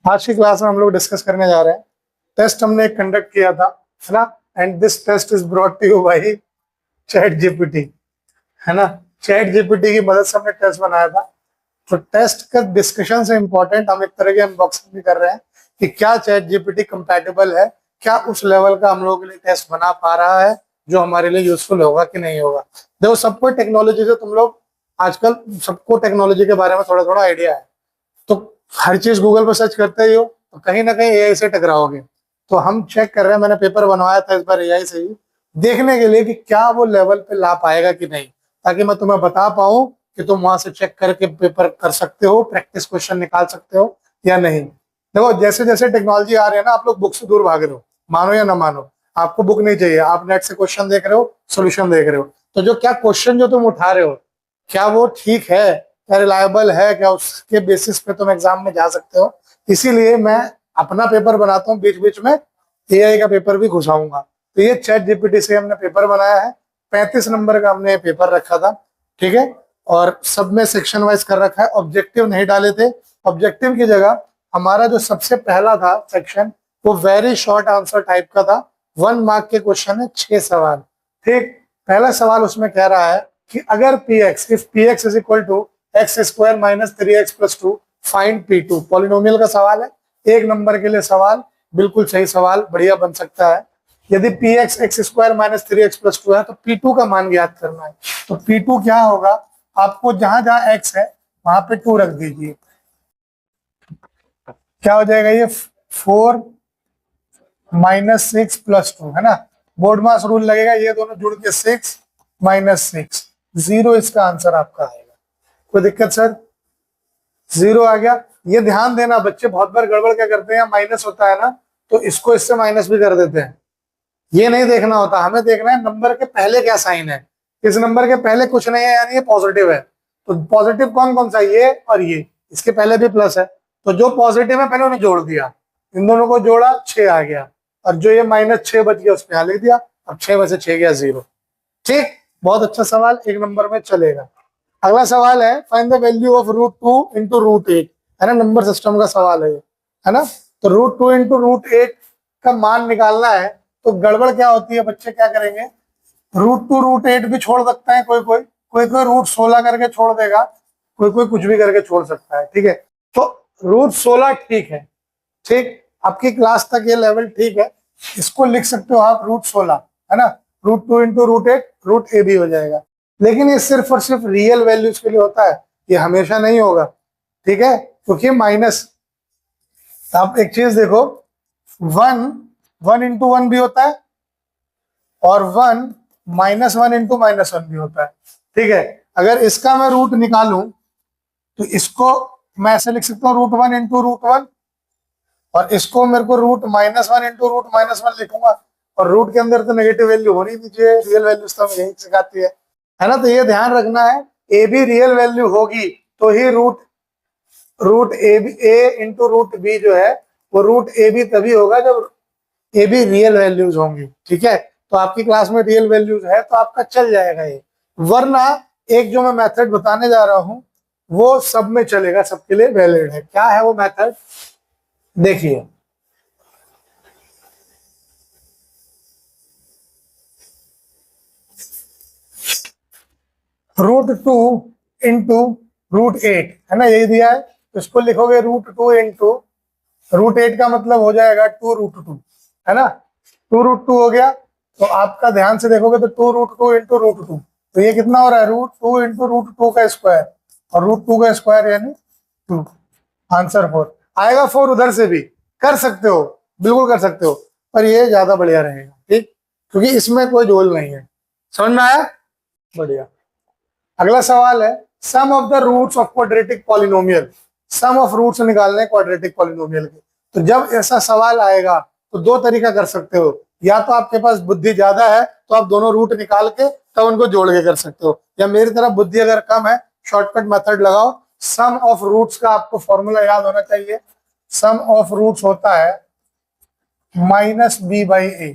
आज की क्लास में हम लोग डिस्कस करने जा रहे हैं। टेस्ट हमने एक कंडक्ट किया था, है ना। And this test is brought to you by chat GPT, है ना। चैट जीपीटी की मदद से हमने टेस्ट बनाया था। तो टेस्ट का डिस्कशन से इम्पोर्टेंट हम एक तरह की अनबॉक्सिंग भी कर रहे हैं कि क्या चैट जीपीटी कंपैटिबल है, क्या उस लेवल का हम लोगों के लिए टेस्ट बना पा रहा है जो हमारे लिए यूजफुल होगा कि नहीं होगा। देखो, सबको टेक्नोलॉजी से तुम लोग आजकल सबको टेक्नोलॉजी के बारे में थोड़ा थोड़ा आइडिया है। तो हर चीज गूगल पर सर्च करते ही हो तो कहीं ना कहीं एआई से टकराओगे। तो हम चेक कर रहे हैं, मैंने पेपर बनवाया था इस बार एआई से ही, देखने के लिए कि क्या वो लेवल पे ला पाएगा कि नहीं, ताकि मैं तुम्हें बता पाऊं कि तुम वहां से चेक करके पेपर कर सकते हो, प्रैक्टिस क्वेश्चन निकाल सकते हो या नहीं। देखो, जैसे जैसे टेक्नोलॉजी आ रही है ना, आप लोग बुक से दूर भाग रहे हो, मानो या ना मानो। आपको बुक नहीं चाहिए, आप नेट से क्वेश्चन देख रहे हो, सोल्यूशन देख रहे हो। तो जो क्या क्वेश्चन जो तुम उठा रहे हो, क्या वो ठीक है, क्या रिलायबल है, क्या उसके बेसिस पे तुम एग्जाम में जा सकते हो। इसीलिए मैं अपना पेपर बनाता हूँ, बीच बीच में एआई का पेपर भी घुसाऊंगा। तो ये चैट जीपीटी से हमने पेपर बनाया है। 35 नंबर का हमने पेपर रखा था, ठीक है। और सब में सेक्शन वाइज कर रखा है, ऑब्जेक्टिव नहीं डाले थे। ऑब्जेक्टिव की जगह हमारा जो सबसे पहला था सेक्शन, वो वेरी शॉर्ट आंसर टाइप का था। 1 मार्क के क्वेश्चन है, 6 सवाल। ठीक, पहला सवाल उसमें कह रहा है कि अगर px, if px is equal to X square minus 3x plus 2, find p2। Polynomial का सवाल है, 1 नंबर के लिए सवाल, बिल्कुल सही सवाल, बढ़िया बन सकता है। यदि px x square minus 3x plus 2 है तो p2 का मान ज्ञात करना है। तो p2 क्या होगा, आपको जहां जहां x है वहां पे 2 रख दीजिए। क्या हो जाएगा ये, 4 माइनस 6 प्लस 2, है ना। बोर्ड मास रूल लगेगा, ये दोनों जुड़ के 6 माइनस 6, 0 इसका आंसर आपका आएगा। कोई दिक्कत सर? 0 आ गया। ये ध्यान देना बच्चे, बहुत बार गड़बड़ क्या करते हैं, माइनस होता है ना तो इसको इससे माइनस भी कर देते हैं। ये नहीं देखना होता, हमें देखना है नंबर के पहले क्या साइन है। इस नंबर के पहले कुछ नहीं है, यानी ये पॉजिटिव है। तो पॉजिटिव कौन कौन सा, ये और ये, इसके पहले भी प्लस है। तो जो पॉजिटिव है पहले उन्हें जोड़ दिया, इन दोनों को जोड़ा, 6 आ गया। और जो ये -6 बच गया उस पर यहाँ लिख दिया। अब 6 में से 6 गया 0। ठीक, बहुत अच्छा सवाल, 1 नंबर में चलेगा। अगला सवाल है, find the value of √2 into √8, है ना। नंबर सिस्टम का सवाल है ना। तो √2 इंटू √8 का मान निकालना है। तो गड़बड़ क्या होती है, बच्चे क्या करेंगे, √2 √8 भी छोड़ सकता है, कोई कोई √16 करके छोड़ देगा, कोई कोई कुछ भी करके छोड़ सकता है, ठीक है। तो √16 ठीक है, ठीक, आपकी क्लास तक ये लेवल ठीक है। इसको लिख सकते हो आप √16, है ना। √2 इंटू √8, √a भी हो जाएगा। लेकिन ये सिर्फ और सिर्फ रियल वैल्यूज के लिए होता है, ये हमेशा नहीं होगा, ठीक है, क्योंकि माइनस। आप एक चीज देखो, 1 इंटू 1 भी होता है और 1 -1 इंटू -1 भी होता है, ठीक है। अगर इसका मैं रूट निकालूं तो इसको मैं ऐसे लिख सकता हूँ √1 इंटू √1, और इसको मेरे को √-1 इंटू √-1 लिखूंगा। और रूट के अंदर तो नेगेटिव वैल्यू होनी नहीं चाहिए, रियल वैल्यूज तो यही सिखाती है ना। तो ये ध्यान रखना है, ए भी रियल वैल्यू होगी तो ही रूट ए इंटू √b जो है वो √a भी तभी होगा जब ए भी रियल वैल्यूज होंगी, ठीक है। तो आपकी क्लास में रियल वैल्यूज है तो आपका चल जाएगा ये। वरना एक जो मैं मेथड बताने जा रहा हूं वो सब में चलेगा, सबके लिए वैलिड है। क्या है वो मेथड, देखिए। √2 इंटू √8, है ना, यही दिया है। तो इसको लिखोगे √2 इंटू √8 का मतलब हो जाएगा 2√2, है ना। 2√2 हो गया। तो आपका ध्यान से देखोगे तो 2√2 इंटू √2, तो ये कितना हो रहा है, √2 इंटू √2 का स्क्वायर, और √2 का स्क्वायर यानी 2, आंसर 4 आएगा। 4 उधर से भी कर सकते हो, बिल्कुल कर सकते हो, पर ये ज्यादा बढ़िया रहेगा, ठीक, क्योंकि इसमें कोई झोल नहीं है। समझ में आया, बढ़िया। अगला सवाल है, sum of the roots of quadratic polynomial. Sum of roots निकालने क्वाड्रेटिक पॉलिनोमियल के। तो जब ऐसा सवाल आएगा तो 2 तरीका कर सकते हो, या तो आपके पास बुद्धि ज्यादा है तो आप दोनों रूट निकाल के तब उनको जोड़ के कर सकते हो, या मेरी तरह बुद्धि अगर कम है, शॉर्टकट मेथड लगाओ। सम ऑफ रूट्स का आपको फॉर्मूला याद होना चाहिए। सम ऑफ रूट्स होता है -b/a।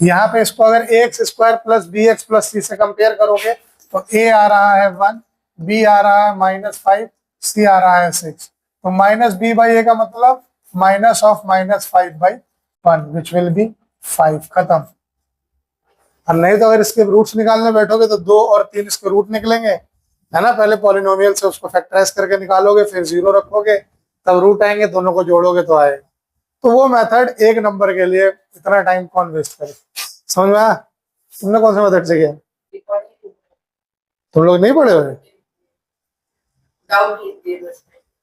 यहाँ पे इसको अगर ax² plus bx plus c से कंपेयर करोगे तो a आ रहा है 1, b आ रहा है -5, c आ रहा है 6। तो -b/a का मतलब -5/1 विच विल बी 5, खत्म। और नहीं तो अगर इसके रूट्स निकालने बैठोगे तो 2 और 3 इसके रूट निकलेंगे, है ना। पहले पॉलिनोमियल से उसको फैक्टराइज करके निकालोगे, फिर 0 रखोगे, तब रूट आएंगे, दोनों को जोड़ोगे तो आएगा। तो वो मेथड 1 नंबर के लिए इतना टाइम कौन वेस्ट करे। समझ में आया? तुमने कौन सा मेथड से किया? तुम लोग नहीं पढ़े हुए?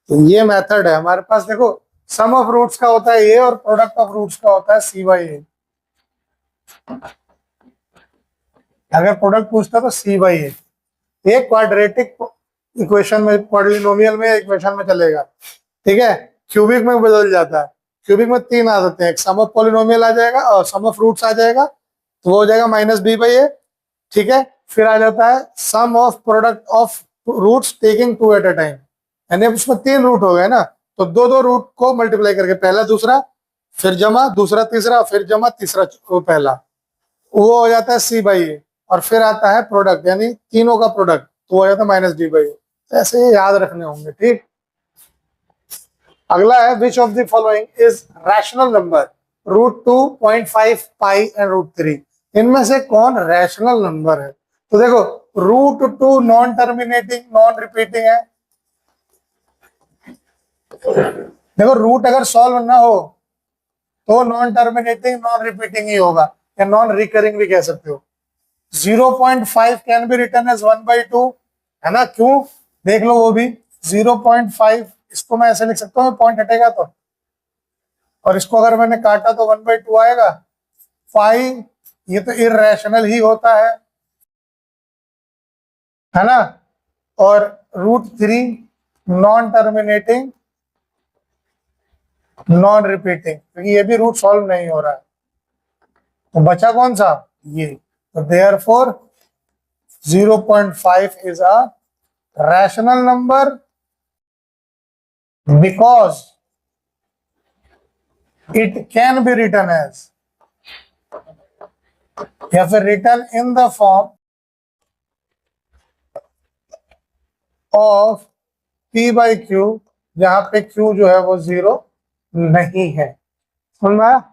तो ये मेथड है हमारे पास। देखो, सम ऑफ रूट्स का होता है ए और प्रोडक्ट ऑफ रूट्स का होता है c/a। अगर प्रोडक्ट पूछता तो c/a। एक क्वाड्रेटिक इक्वेशन में, पॉलिनोमियल में, इक्वेशन में चलेगा, ठीक है। क्यूबिक में बदल जाता है। क्यूबिक में 3 आ जाते हैं, एक सम ऑफ पॉलिनोमियल आ जाएगा और सम ऑफ रूट्स आ जाएगा, तो वो हो जाएगा -b/a, ठीक है। फिर आ जाता है sum of product of roots taking 2 at a time, यानी उसमें 3 रूट हो गए ना, तो 2 रूट को मल्टीप्लाई करके पहला दूसरा, फिर जमा दूसरा तीसरा, फिर जमा तीसरा पहला, वो हो जाता है c/a। और फिर आता है प्रोडक्ट, यानी तीनों का प्रोडक्ट, तो हो जाता है -d/a। तो ऐसे याद रखने होंगे, ठीक। अगला है which of the following is rational number, √2, 0.5, pi and √3। इनमें से कौन रैशनल नंबर है? तो देखो, √2 नॉन टर्मिनेटिंग, नॉन रिपीटिंग है। देखो, रूट अगर सॉल्व ना हो तो नॉन टर्मिनेटिंग, नॉन रिपीटिंग ही होगा, या नॉन रिकरिंग भी कह सकते हो। 0.5 कैन बी रिटन एज 1/2, है ना। क्यों? देख लो वो भी 0.5, इसको मैं ऐसे लिख सकता हूँ, पॉइंट हटेगा तो, और इसको अगर मैंने काटा तो 1/2 आएगा। पाई, ये तो इर्रेशनल ही होता है ना। और √3 नॉन टर्मिनेटिंग, नॉन रिपीटिंग, क्योंकि ये भी रूट सॉल्व नहीं हो रहा है। तो बचा कौन सा? ये। तो therefore 0.5 is a rational number because it can be written as, या फिर written in the form of p/q, जहां पे q जो है वो 0 नहीं है। समझ में आया?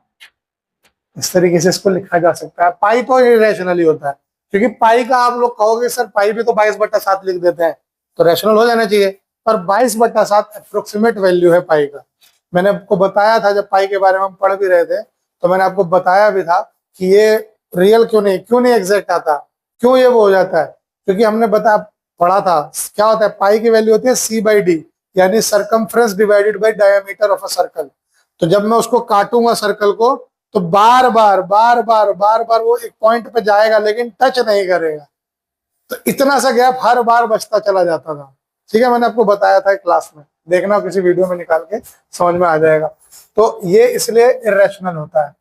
इस तरीके से इसको लिखा जा सकता है। पाई तो इरेशनल ही होता है, क्योंकि पाई का आप लोग कहोगे सर पाई भी तो 22/7 लिख देते हैं, तो रैशनल हो जाना चाहिए। पर 22/7 अप्रोक्सीमेट वैल्यू है पाई का। मैंने आपको बताया था, जब पाई के बारे में हम पढ़ भी रहे थे, तो मैंने आपको बताया भी था कि ये रियल क्यों नहीं एग्जैक्ट आता, क्यों ये वो हो जाता है। क्योंकि हमने पढ़ा था क्या होता है, पाई की वैल्यू होती है c/d, यानी circumference divided by diameter of a circle. तो जब मैं उसको काटूंगा सर्कल को, तो बार बार वो एक पॉइंट पे जाएगा, लेकिन टच नहीं करेगा। तो इतना सा गैप हर बार बचता चला जाता था, ठीक है। मैंने आपको बताया था क्लास में, देखना किसी वीडियो में निकाल के, समझ में आ जाएगा। तो ये इसलिए इरेशनल होता है।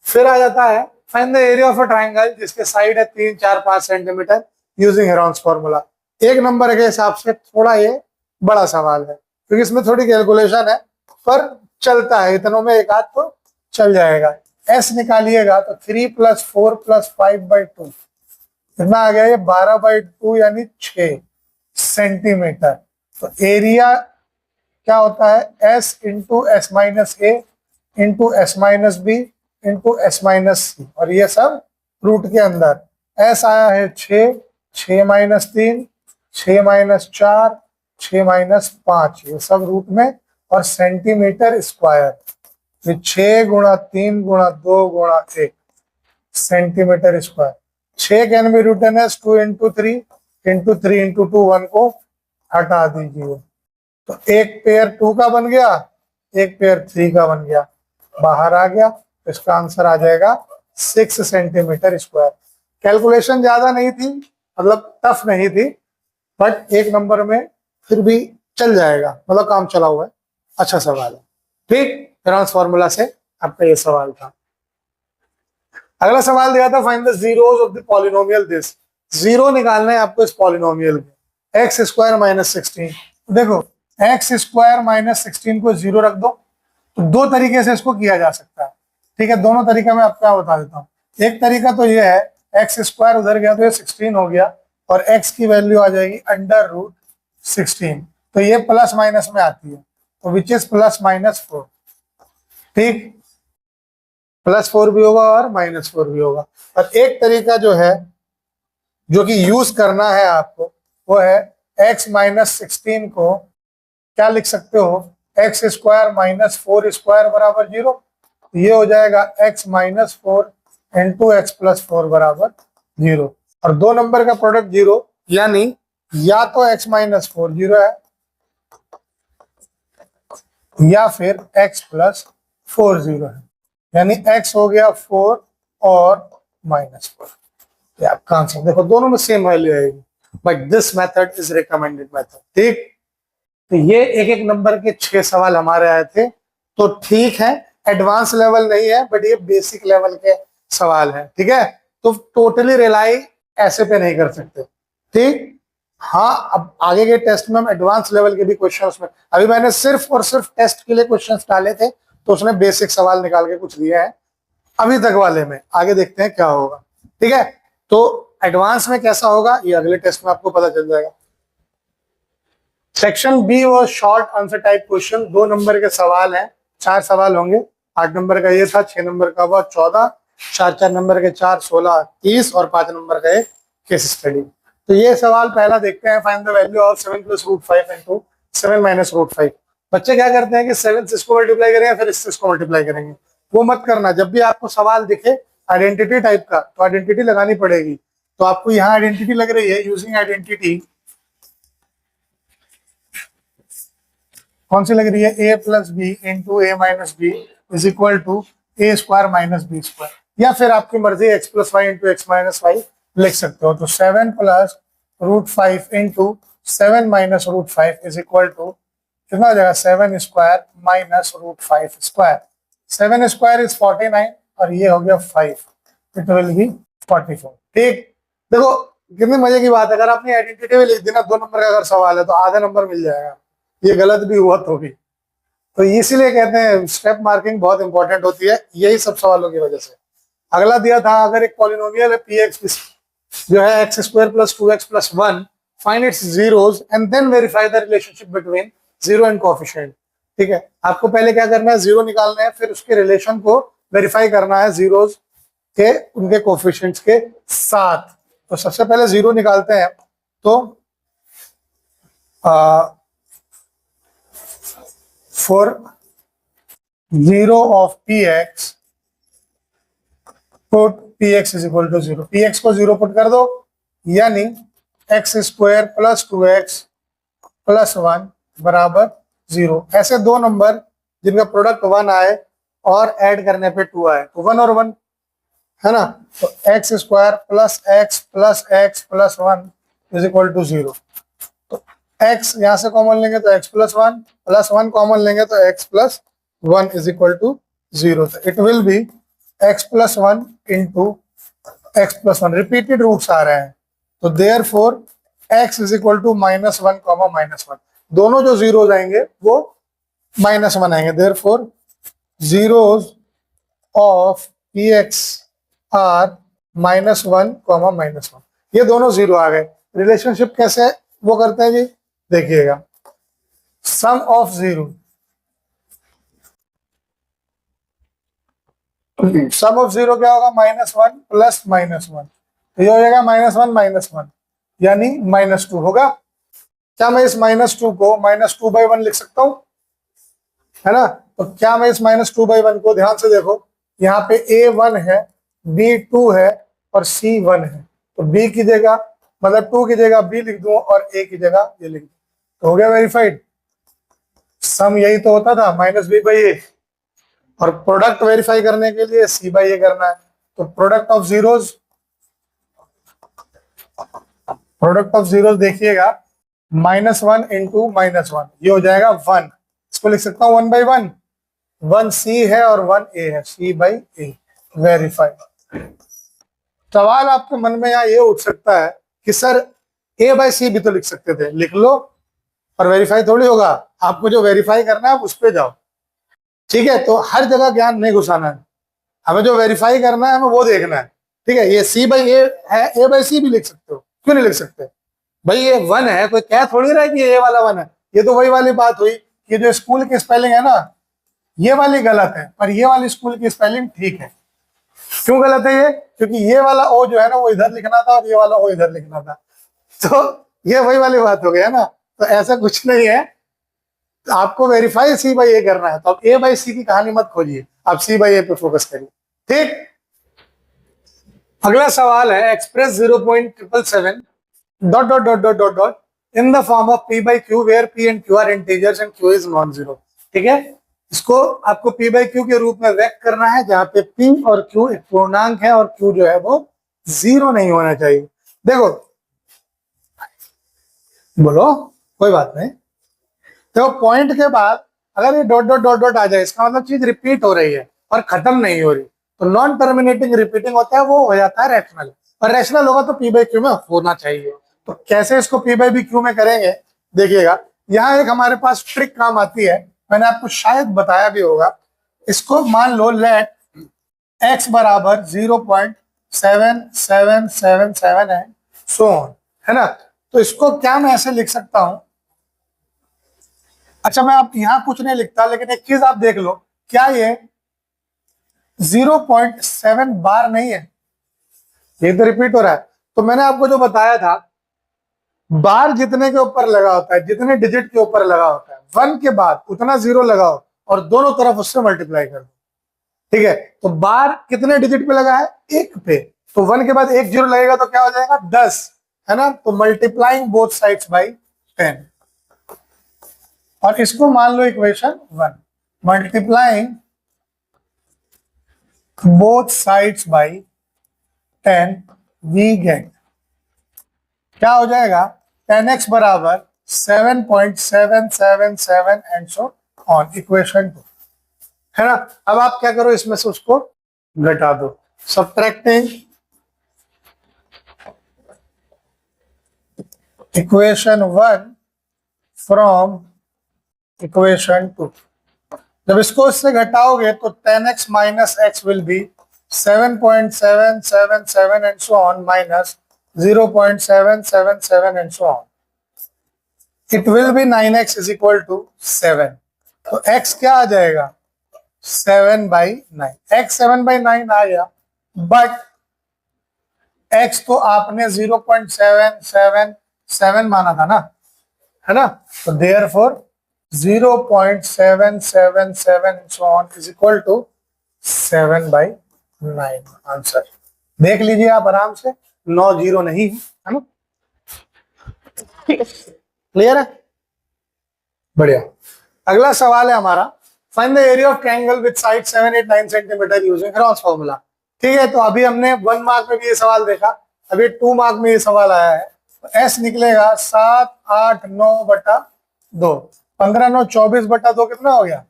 फिर आ जाता है find the area of a triangle जिसके साइड है 3, 4, 5 centimetre using Heron's formula. 1 number के हिसाब से थोड़ा ये बड़ा सवाल है, क्योंकि इसमें थोड़ी कैलकुलेशन है, पर चलता है, इतनों में एक आध तो चल जाएगा। एस निकालिएगा तो 3 + 4 + 5/2, कितना आ गया ये? 12/2, यानी 6 सेंटीमीटर। तो एरिया क्या होता है? S × S - a × S - b × S - c, और ये सब रूट के अंदर। S आया है 6, 6 - 3, 6 - 4, 6 - 5, ये सब रूट में, और centimetre square, 6 × 3 × 2 × 1 centimetre square. 6 can be written as 2 × 3 × 3 × 2, 1 को हटा दीजिए, तो एक पेयर 2 का बन गया, एक पेयर 3 का बन गया, बाहर आ गया। तो इसका आंसर आ जाएगा 6 सेंटीमीटर स्क्वायर। कैलकुलेशन ज्यादा नहीं थी, मतलब टफ नहीं थी, बट 1 नंबर में फिर भी चल जाएगा, मतलब काम चला हुआ है। अच्छा सवाल है, ठीक। हेरॉन्स फॉर्मूला से आपका ये सवाल था। अगला सवाल दिया था find the zeros of the polynomial this. Zero निकालना है आपको इस पॉलिनोमियल में, x² - 16। देखो, x² - 16 को 0 रख दो, तो 2 तरीके से इसको किया जा सकता है, ठीक है। दोनों तरीका मैं आपको बता देता हूँ। एक तरीका तो ये है, x² उधर गया तो ये 16 हो गया, और x की वैल्यू आ जाएगी √16, तो ये प्लस माइनस में आती है। तो विच इज प्लस माइनस 4, ठीक, +4 भी होगा और -4 भी होगा। और एक तरीका जो है जो कि यूज करना है आपको वो है x माइनस 16 को क्या लिख सकते हो, x स्क्वायर माइनस 4 स्क्वायर बराबर 0। ये हो जाएगा x minus 4 into x plus 4 बराबर 0। और दो नंबर का प्रोडक्ट 0, यानी या तो x माइनस 4 0 है या फिर x प्लस 4 0 है, यानी x हो गया 4 और -4। ये आपका आंसर देखो, दोनों में सेम वैल्यू आएगी, but this method is recommended method, ठीक। तो ये एक एक नंबर के 6 सवाल हमारे आए थे, तो ठीक है, एडवांस लेवल नहीं है बट ये बेसिक लेवल के सवाल है, ठीक है। तो टोटली रिलाई ऐसे पे नहीं कर सकते, ठीक। हाँ, अब आगे के टेस्ट में हम एडवांस लेवल के भी क्वेश्चंस में, अभी मैंने सिर्फ और सिर्फ टेस्ट के लिए क्वेश्चंस डाले थे, तो उसने बेसिक सवाल निकाल के कुछ दिया है अभी तक वाले में, आगे देखते हैं क्या होगा, ठीक है। तो एडवांस में कैसा होगा ये अगले टेस्ट में आपको पता चल जाएगा। सेक्शन बी वो short answer type question, 2 number के सवाल हैं, 4 सवाल होंगे। 8 नंबर का ये था, 6 नंबर का हुआ 14, 4 नंबर के 4 16 30 और 5 नंबर का एक केस स्टडी। तो ये सवाल पहला देखते हैं, find the value of 7 + √5 into 7 - √5। बच्चे क्या करते हैं कि 7 से इसको मल्टीप्लाई करेंगे फिर इसको मल्टीप्लाई करेंगे, वो मत करना। जब भी आपको सवाल दिखे आइडेंटिटी टाइप का तो आइडेंटिटी लगानी पड़ेगी। तो आपको यहाँ आइडेंटिटी लग रही है, यूजिंग आइडेंटिटी कौन सी लग रही है, a + b into a - b is equal to a² - b², या फिर आपकी मर्जी x + y into x - y लिख सकते हो। तो 7 + √5 इंटू 7 - √5 इज इक्वल टू कितना हो जाएगा, 7² -√5²। 7² इज 49 और ये हो गया 5, इट विल बी 44, ठीक। देखो कितनी मजे की बात है, अगर आपने आइडेंटिटी भी लिख दी ना, 2 नंबर का अगर सवाल है तो आधा नंबर मिल जाएगा, ये गलत भी हुआ तो भी। तो इसीलिए कहते हैं स्टेप मार्किंग बहुत इंपॉर्टेंट होती है, यही सब सवालों की वजह से। अगला दिया था, अगर एक पॉलिनोमियल है px जो है x² + 2x + 1, find its zeros and then verify the relationship between zero and coefficient, ठीक है। आपको पहले क्या करना है, जीरो निकालना है, फिर उसके रिलेशन को वेरीफाई करना है जीरोस के उनके कोएफिशिएंट्स के साथ। तो सबसे पहले जीरो निकालते हैं, तो for 0 of px put px is equal to 0, px को 0 पुट कर दो, यानी x² + 2x + 1 बराबर 0। ऐसे 2 नंबर जिनका प्रोडक्ट 1 आए और ऐड करने पे 2 आए, तो 1 और 1 है ना, तो x² + x + x + 1 is equal to 0। तो x यहां से कॉमन लेंगे तो x + 1 + 1 कॉमन लेंगे तो x + 1 is equal to 0। It will be x + 1 into x + 1, repeated roots आ रहे हैं, तो therefore x is equal to -1, -1। दोनों जो जीरो आएंगे वो -1 आएंगे, therefore zeros of px are -1, -1। ये दोनों जीरो आ गए। रिलेशनशिप कैसे वो करते हैं जी, देखिएगा, sum of zero, sum of zero क्या होगा, -1 + -1, तो ये हो जाएगा -1 -1, यानी -2 होगा। क्या मैं इस -2 को -2/1 लिख सकता हूं, है ना। तो क्या मैं इस -2/1 को, ध्यान से देखो, यहाँ पे a 1 है, b 2 है और c 1 है, तो b की जगह मतलब 2 की जगह b लिख दूं और a की जगह ये लिख दूं, तो हो गया वेरीफाइड। सम यही तो होता था, -b/a, और प्रोडक्ट वेरीफाई करने के लिए c/a करना है। तो प्रोडक्ट ऑफ जीरोस देखिएगा, -1 इंटू -1, ये हो जाएगा 1, इसको लिख सकता हूँ 1/1, 1 c है और 1 a है, c/a, वेरीफाइड। सवाल आपके मन में यहाँ ये उठ सकता है कि सर a/c भी तो लिख सकते थे, लिख लो, और वेरीफाई थोड़ी होगा, आपको जो वेरीफाई करना है उस पे जाओ, ठीक है। तो हर जगह ज्ञान नहीं घुसाना है, हमें जो वेरीफाई करना है हमें वो देखना है, ठीक है। ये c/a है, a/c भी लिख सकते हो, क्यों नहीं लिख सकते भाई, ये 1 है, कोई क्या थोड़ी रहा है कि ये वाला 1 है। ये तो वही वाली बात हुई ये जो स्कूल की स्पेलिंग है ना, ये वाली गलत है, पर ये वाली स्कूल की स्पेलिंग ठीक है। क्यों गलत है ये? क्योंकि ये वाला ओ जो है ना वो इधर लिखना था और ये वाला ओ इधर लिखना था। तो ये वही वाली बात हो गई है ना। तो ऐसा कुछ नहीं है, तो आपको वेरीफाई सी बाई ए करना है, तो आप ए बाई सी की कहानी मत खोजिए, आप सी बाई ए पे फोकस करिए। ठीक, अगला सवाल है express 0.777 dot dot dot dot dot dot in the form of p by q where p and q are integers and q is non zero. ठीक है, इसको आपको p by q के रूप में व्यक्त करना है, जहां पे p और q एक पूर्णांक है और q जो है वो जीरो नहीं होना चाहिए। देखो, बोलो, कोई बात नहीं। देखो, पॉइंट के बाद अगर ये डॉट डॉट डॉट डॉट आ जाए, इसका मतलब चीज रिपीट हो रही है और खत्म नहीं हो रही, तो नॉन टर्मिनेटिंग रिपीटिंग होता है, वो हो जाता है रैशनल। और रैशनल होगा तो p by q में होना चाहिए। तो कैसे इसको p by q में करेंगे, देखिएगा, यहाँ एक हमारे पास ट्रिक काम आती है, मैंने आपको शायद बताया भी होगा। इसको मान लो लेट x बराबर 0.7777 है, सो ऑन, है ना। तो इसको क्या मैं ऐसे लिख सकता हूं, अच्छा मैं आप यहां कुछ नहीं लिखता, लेकिन एक चीज आप देख लो, क्या ये 0.7 बार नहीं है, ये तो रिपीट हो रहा है। तो मैंने आपको जो बताया था, बार जितने के ऊपर लगा होता है, जितने डिजिट के ऊपर लगा होता है, 1 के बाद उतना जीरो लगाओ और दोनों तरफ उससे मल्टीप्लाई कर दो। ठीक है, तो बार कितने डिजिट पे लगा है, 1 पे, तो 1 के बाद 1 जीरो लगेगा तो क्या हो जाएगा, 10, है ना। तो मल्टीप्लाइंग बोथ साइड्स बाई 10, और इसको मान लो equation 1, multiplying both sides by 10 we get, क्या हो जाएगा, 10x बराबर 7.777 एंड सो ऑन, इक्वेशन 2, है ना। अब आप क्या करो, इसमें से उसको घटा दो, सब्ट्रैक्टिंग इक्वेशन 1 फ्रॉम इक्वेशन 2। जब इसको इससे घटाओगे तो 10x minus x will be 7.777 and so on minus 0.777 and so on. It will be 9x is equal to 7. तो x क्या आ जाएगा, 7/9। x 7/9 आ गया, बट x तो आपने 0.777 माना था ना, है ना। तो therefore 0.777 and so on is equal to 7/9 answer. देख लीजिए आप आराम से, 9 जीरो नहीं है ना, क्लियर है, बढ़िया। अगला सवाल है हमारा, find the area of triangle with side 7, 8, 9 centimetre using cross formula. ठीक है, तो अभी हमने 1 मार्क में भी ये सवाल देखा, अभी 2 मार्क में ये सवाल आया है। तो एस निकलेगा 7, 8, 9/2, 15, 9, 24/2 कितना हो गया,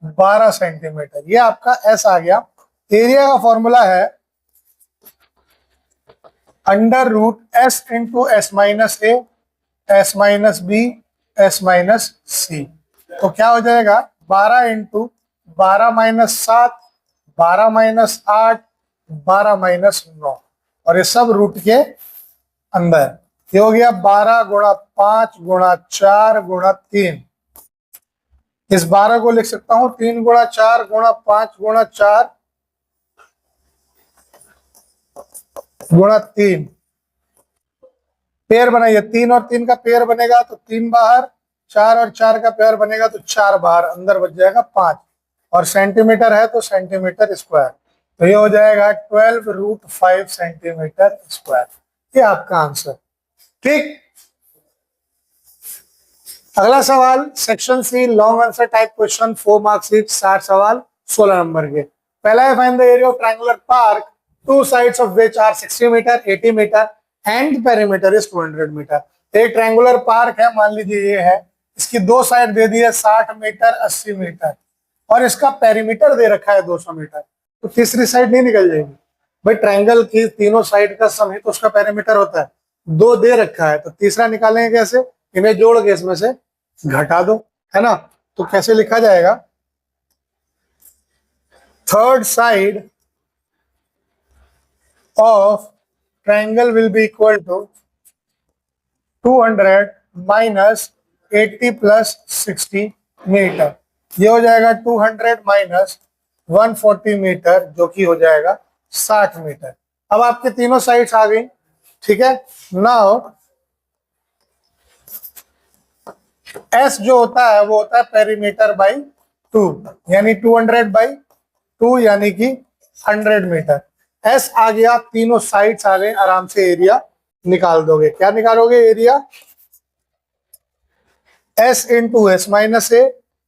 12 सेंटीमीटर। ये आपका एस आ गया। एरिया का फॉर्मूला है under root S into S minus A, S minus B, S minus C. तो क्या हो जाएगा, 12 इंटू 12 माइनस 7, 12 माइनस 8, 12 माइनस 9, और ये सब रूट के अंदर। ये हो गया 12 गुणा 5 गुणा 4 गुणा 3। इस 12 को लिख सकता हूं 3 गुणा 4 गुणा 5 गुणा 4 गुणा 3। पेयर बनाइए, 3 और 3 का पेयर बनेगा तो 3 बाहर, 4 और 4 का पेयर बनेगा तो 4 बाहर, अंदर बच जाएगा 5, और सेंटीमीटर है तो सेंटीमीटर स्क्वायर। तो ये हो जाएगा 12√5 सेंटीमीटर स्क्वायर। ये आपका आंसर। ठीक, अगला सवाल section C long answer type question, 4 marks each, 60 सवाल 16 नंबर के। पहला है find the area of triangular park two sides of which are 60 metre, 80 metre and perimeter is 200 metre. एक ट्रायंगुलर पार्क है, मान लीजिए ये है, इसकी दो साइड दे दी है 60 मीटर, 80 मीटर, और इसका पेरीमीटर दे रखा है 200 मीटर। तो तीसरी साइड नहीं निकल जाएगी भाई, ट्रायंगल की तीनों साइड का सम ही तो उसका पेरीमीटर होता है, 2 दे रखा है, तो तीसरा निकालेंगे कैसे, इन्हें जोड़ के इसमें से घटा दो, है ना। तो कैसे लिखा जाएगा, third side of triangle will be equal to 200 minus 80 plus 60 metre. ये हो जाएगा 200 माइनस 140 मीटर, जो कि हो जाएगा 60 मीटर। अब आपके तीनों साइड्स आ गई, ठीक है। नाउ एस जो होता है वो होता है पेरीमीटर बाई 2, यानी 200 बाई 2 यानी कि 100 मीटर। एस आ गया, तीनों साइड्स आ गए, आराम से एरिया निकाल दोगे। क्या निकालोगे? Area S into S minus A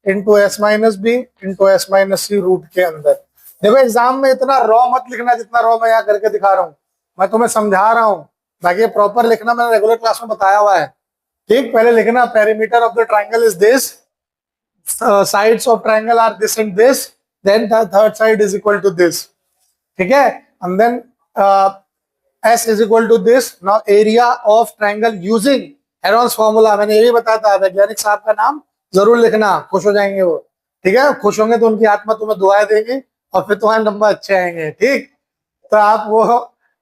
into S minus B into S minus C root के अंदर। देखो एग्जाम में इतना रॉ मत लिखना जितना रॉ मैं यहाँ करके दिखा रहा हूँ, मैं तुम्हें समझा रहा हूँ। बाकी प्रॉपर लिखना मैंने रेगुलर क्लास में बताया हुआ है, ठीक। पहले लिखना perimeter of the triangle is this, sides of triangle are this and this, then the third side is equal to this, ठीक है। and then s is equal to this. now area of triangle using Heron's formula, मैंने ये भी बताया था। वैज्ञानिक साहब का नाम जरूर लिखना, खुश हो जाएंगे वो, ठीक है। खुश होंगे तो उनकी आत्मा तुम्हें दुआएं देगी और फिर तुम्हारे नंबर अच्छे आएंगे, ठीक। तो आप वो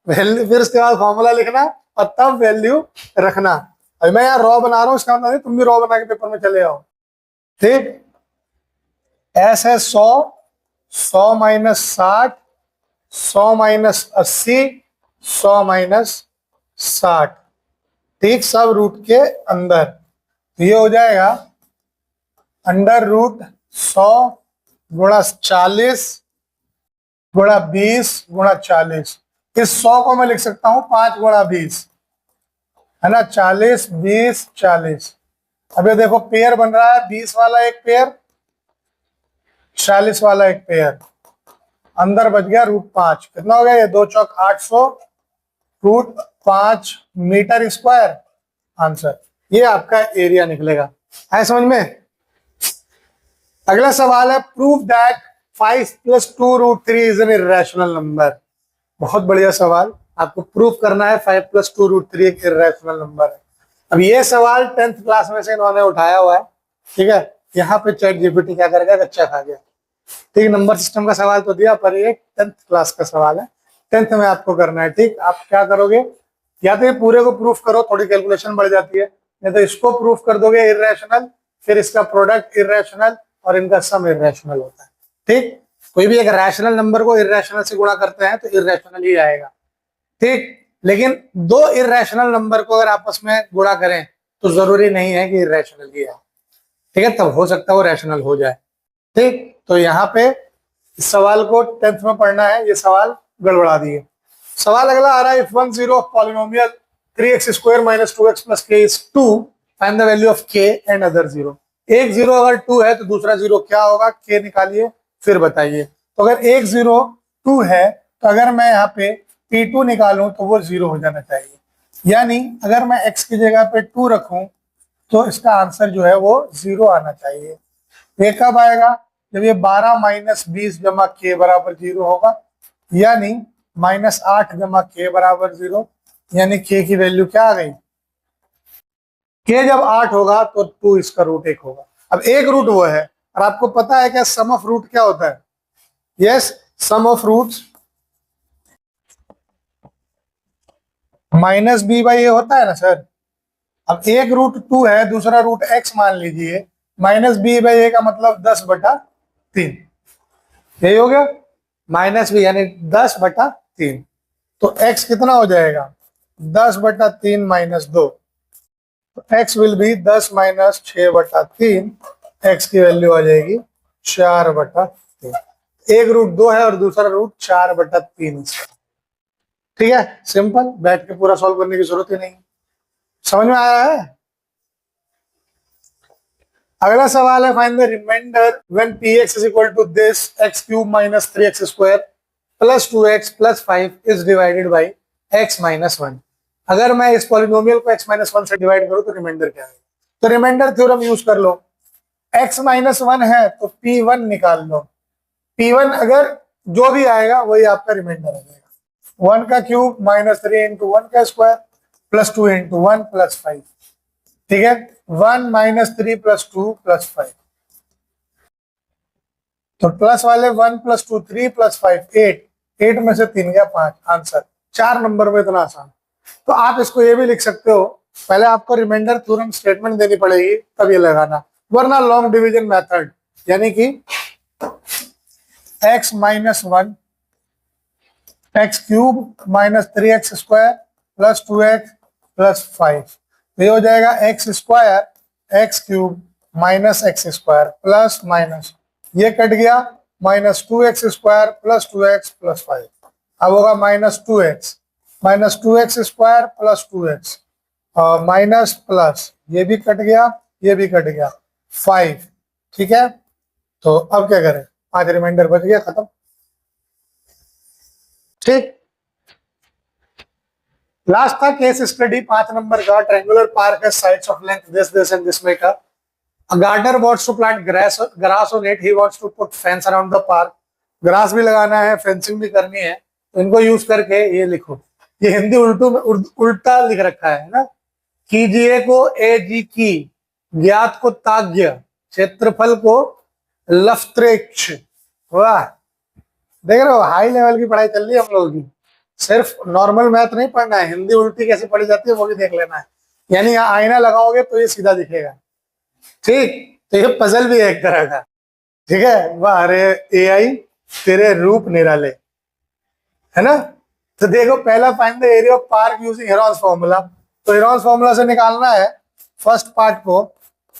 वैल्यू, फिर उसके बाद फॉर्मूला लिखना और तब वैल्यू रखना। अभी मैं यहाँ रॉ बना रहा हूँ, इसका मतलब तुम भी रॉ बना के पेपर में चले आओ, ठीक। एस है 100, 100 माइनस 60, 100 माइनस 80, 100 माइनस 60, ठीक। सब रूट के अंदर। तो ये हो जाएगा अंडर रूट 100 गुणा 40 गुणा 20 गुणा 40। इस 100 को मैं लिख सकता हूं 5 गुणा 20, है ना, 40 20 40। अब ये देखो पेयर बन रहा है, 20 वाला एक पेयर, 40 वाला एक पेयर, अंदर बच गया रूट 5। कितना हो गया ये? 2 चौक 800 रूट 5 मीटर स्क्वायर आंसर। ये आपका एरिया निकलेगा। है समझ में? अगला सवाल है, prove that 5 + 2 root 3 is an irrational number. बहुत बढ़िया सवाल, आपको प्रूव करना है 5 + 2 रूट 3 एक इर्रेशनल नंबर है। अब ये सवाल 10th क्लास में से इन्होंने उठाया हुआ है, ठीक है। यहाँ पे चैट जीपीटी क्या कर गया, कच्चा खा गया, ठीक। नंबर सिस्टम का सवाल तो दिया, पर ये 10th क्लास का सवाल है, 10th में आपको करना है, ठीक। आप क्या करोगे, या तो ये पूरे को प्रूफ करो, थोड़ी कैलकुलेशन बढ़ जाती है, नहीं तो इसको प्रूफ कर दोगे इर्रेशनल, फिर इसका प्रोडक्ट इर्रेशनल और इनका सम इर्रेशनल होता है, ठीक। कोई भी एक रैशनल नंबर को इर्रेशनल से गुणा करते हैं तो इर्रेशनल ही आएगा, ठीक। लेकिन दो इर्रेशनल नंबर को अगर आपस में गुणा करें तो जरूरी नहीं है कि इर्रेशनल ही आए, ठीक है। तब हो सकता है वो रैशनल हो जाए, ठीक। तो यहाँ पे इस सवाल को 10th में पढ़ना है, ये सवाल गड़बड़ा दिए। सवाल अगला आ रहा है, if 1 0 of polynomial 3x² - 2x + k is 2, find the value of k and other 0। एक 0 अगर 2 है तो दूसरा 0 क्या होगा, k निकालिए फिर बताइए। तो अगर एक 0 2 है तो अगर मैं यहाँ पे p2 निकालूं तो वो 0 हो जाना चाहिए, यानी अगर मैं x की जगह पे 2 रखूं तो इसका आंसर जो है वो 0 आना चाहिए। ये कब आएगा, जब ये 12 - 20 = k बराबर 0 होगा, यानी -8 = k बराबर 0, यानी k की वैल्यू क्या आ गई, k जब 8 होगा तो 2 इसका रूट 1 होगा। अब एक रूट वो है, और आपको पता है क्या सम ऑफ रूट क्या होता है? Yes, some of roots -b/a होता है ना सर। अब एक रूट 2 है, दूसरा रूट x मान लीजिए, -b/a का मतलब 10/3, यही हो गया, -b यानी 10/3। तो x कितना हो जाएगा, 10/3 - 2, तो x विल बी 10 - 6/3, x की वैल्यू आ जाएगी 4/3। एक रूट 2 है और दूसरा रूट 4/3, ठीक है। सिंपल, बैठ के पूरा सॉल्व करने की जरूरत ही नहीं, समझ में आया है। अगला सवाल है, find the remainder when px is equal to this x³ - 3x² + 2x + 5 is divided by x - 1। अगर मैं इस पॉलिनोमियल को x - 1 से डिवाइड करूं तो रिमाइंडर क्या है? तो रिमाइंडर थ्योरम यूज कर लो। x - 1 है तो p1 निकाल लो, p1 अगर जो भी आएगा वही आपका रिमाइंडर आ जाएगा। 1 का क्यूब -3 × 1 का स्क्वायर + 2 × 1 + 5, ठीक है। 1 - 3 + 2 + 5, तो प्लस वाले 1 + 2 3 + 5 8, 8 में से 3 गया 5, आंसर 4 नंबर में, इतना आसान। तो आप इसको ये भी लिख सकते हो, पहले आपको रिमाइंडर थ्योरम स्टेटमेंट देनी पड़ेगी तब ये लगाना। वरना लॉन्ग डिवीजन मेथड, यानी कि x minus 1 x cube minus 3x² plus 2x plus 5, तो ये हो जाएगा x square x cube minus x square plus minus ये कट गया minus 2x² plus 2x plus 5, अब होगा minus two X square plus 2x minus plus ये भी कट गया, ये भी कट गया 5, ठीक है। तो अब क्या करें, 5 रिमाइंडर बच गया, खत्म, ठीक। लास्ट था केस स्टडी 5 नंबर का, ट्रायंगुलर पार्क है, sides of length this and this में का। A gardener wants to plant grass on it. He wants to put fence around the park. Grass भी लगाना है, फेंसिंग भी करनी है, तो इनको यूज करके ये लिखो। ये हिंदी उल्टा लिख रखा है ना। कीजिए को ए जी की, ज्ञात को ताज्ञ, क्षेत्रफल को लफ्त्रेक्ष। वाह, देख रहे हो हाई लेवल की पढ़ाई चल रही है हम लोगों की। सिर्फ नॉर्मल मैथ नहीं पढ़ना है, हिंदी उल्टी कैसे पढ़ी जाती है वो भी देख लेना है। यानी यहाँ आईना लगाओगे तो ये सीधा दिखेगा, ठीक। तो ये पजल भी है एक तरह का, ठीक है। वाह, अरे एआई तेरे रूप निराले, है ना। तो देखो, पहला find the area of park using Heron's formula. तो हेरॉन्स फॉर्मूला से निकालना है फर्स्ट पार्ट को,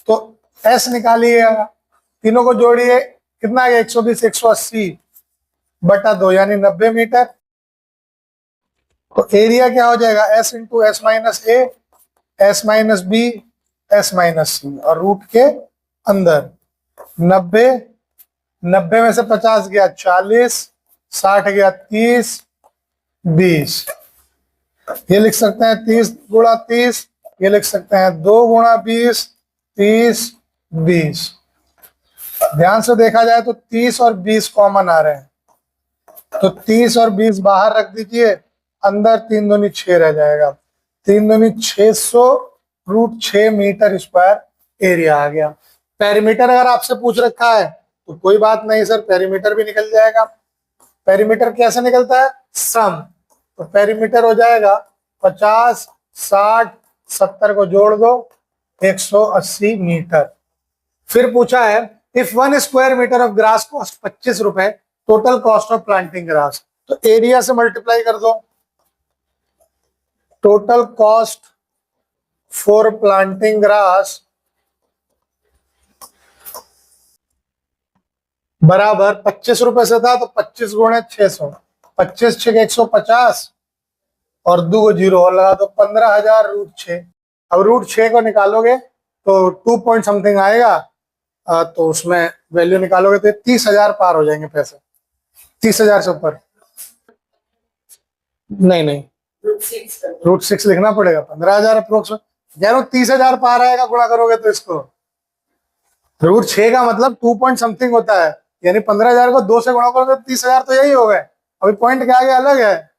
तो एस निकालिएगा, तीनों को जोड़िए, कितना आ गया 120 180 बटा 2 यानी 90 मीटर। तो एरिया क्या हो जाएगा, S into S minus A S minus B S minus C, और रूट के अंदर 90 में से 50 गया 40, 60 गया 30, 20। ये लिख सकते हैं 30 गुणा 30, ये लिख सकते हैं 2 गुणा 20, 30 20। ध्यान से देखा जाए तो 30 और 20 कॉमन आ रहे हैं, तो 30 और 20 बाहर रख दीजिए, अंदर 3 दूनी 6 रह जाएगा, 3 दूनी 600 रूट 6 मीटर स्क्वायर एरिया आ गया। पेरीमीटर अगर आपसे पूछ रखा है तो कोई बात नहीं सर, पेरीमीटर भी निकल जाएगा। पेरीमीटर कैसे निकलता है, सम। तो पेरीमीटर हो जाएगा 50 60 70 को जोड़ दो 180 मीटर। फिर पूछा है if 1 square metre of grass cost 25 रुपए, total cost of planting grass. तो एरिया से मल्टीप्लाई कर दो, total cost for planting grass बराबर 25 रुपए से था तो 25 गुणे 600, 25 6 150 और 2 को 0 और लगा दो 15,000 रूट 6। अब रूट 6 को निकालोगे तो 2 पॉइंट समथिंग आएगा, तो उसमें वैल्यू निकालोगे तो 30,000 पार हो जाएंगे पैसे, 30,000 से ऊपर नहीं रूट 6 लिखना पड़ेगा, 15,000 अप्रोक्स। यार 30,000 पार आएगा गुणा करोगे तो इसको। रूट 6 का मतलब 2 पॉइंट समथिंग होता है, यानी 15,000 को 2 से गुणा करोगे तो 30,000 तो यही हो गए। अभी पॉइंट क्या आगे अलग है,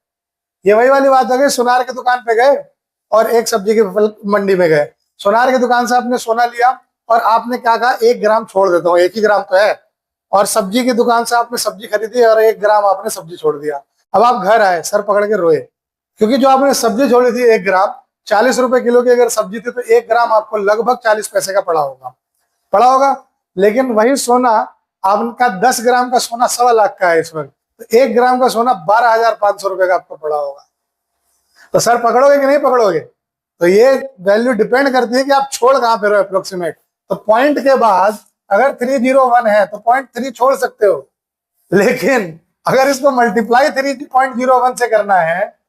ये वही वाली बात हो गई, सुनार की दुकान पे गए और एक सब्जी की मंडी में गए। सुनार की दुकान से आपने सोना लिया और आपने क्या कहा, 1 ग्राम छोड़ देता हूँ, 1 ही ग्राम तो है। और सब्जी की दुकान से आपने सब्जी खरीदी और 1 ग्राम आपने सब्जी छोड़ दिया। अब आप घर आए, सर पकड़ के रोए, क्योंकि जो आपने सब्जी छोड़ी थी 1 ग्राम, 40 रुपए किलो की अगर सब्जी थी तो 1 ग्राम आपको लगभग 40 पैसे का पड़ा होगा। लेकिन वही सोना आपका 10 ग्राम का सोना 1.25 लाख का है इस वक्त, तो 1 ग्राम का सोना 12,500 रुपए का आपको पड़ा होगा। तो सर पकड़ोगे कि नहीं पकड़ोगे? तो ये वैल्यू डिपेंड करती है कि आप छोड़ कहां पे रहो अप्रोक्सीमेट। तो पॉइंट के बाद अगर 301 है तो 0.3 छोड़ सकते हो, लेकिन अगर इसको मल्टीप्लाई 3.01 से करना है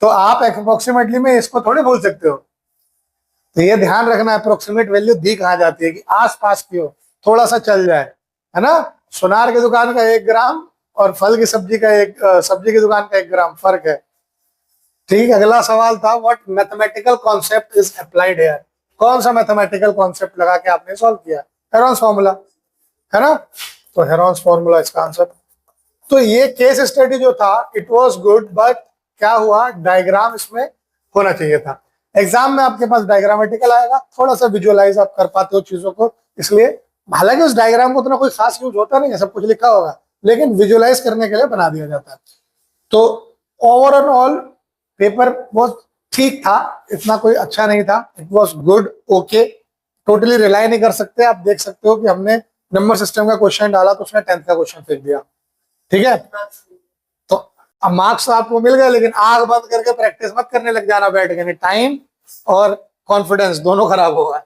तो आप अप्रोक्सीमेटली में इसको थोड़ी भूल सकते हो। तो ये ध्यान रखना, अप्रोक्सीमेट वैल्यू दी कहां जाती है कि आसपास की हो, थोड़ा सा चल जाए, है ना। सुनार की दुकान का 1 ग्राम और फल की सब्जी की दुकान का 1 ग्राम फर्क है, ठीक। अगला सवाल था what mathematical concept is applied here. कौन सा मैथमेटिकल कॉन्सेप्ट लगा के आपने सॉल्व किया? हेरॉन्स फॉर्मूला, है ना। तो हेरॉन्स फॉर्मूला इसका आंसर। तो ये केस स्टडी जो था इट वाज गुड, बट क्या हुआ, डायग्राम इसमें होना चाहिए था। एग्जाम में आपके पास डायग्रामेटिकल आएगा, थोड़ा सा विजुअलाइज आप कर पाते हो चीजों को, इसलिए हालांकि उस डायग्राम को उतना कोई खास यूज होता नहीं है, सब कुछ लिखा होगा, लेकिन विजुअलाइज करने के लिए बना दिया जाता है। तो ओवरऑल पेपर बहुत ठीक था, इतना कोई अच्छा नहीं था, it was good okay, totally rely नहीं कर सकते। आप देख सकते हो कि हमने नंबर सिस्टम का क्वेश्चन डाला तो उसने 10th का क्वेश्चन फेंक दिया, ठीक है। तो अब मार्क्स तो आपको मिल गए, लेकिन आंख बंद करके प्रैक्टिस मत करने लग जाना बैठ के, नहीं टाइम और कॉन्फिडेंस दोनों खराब होगा।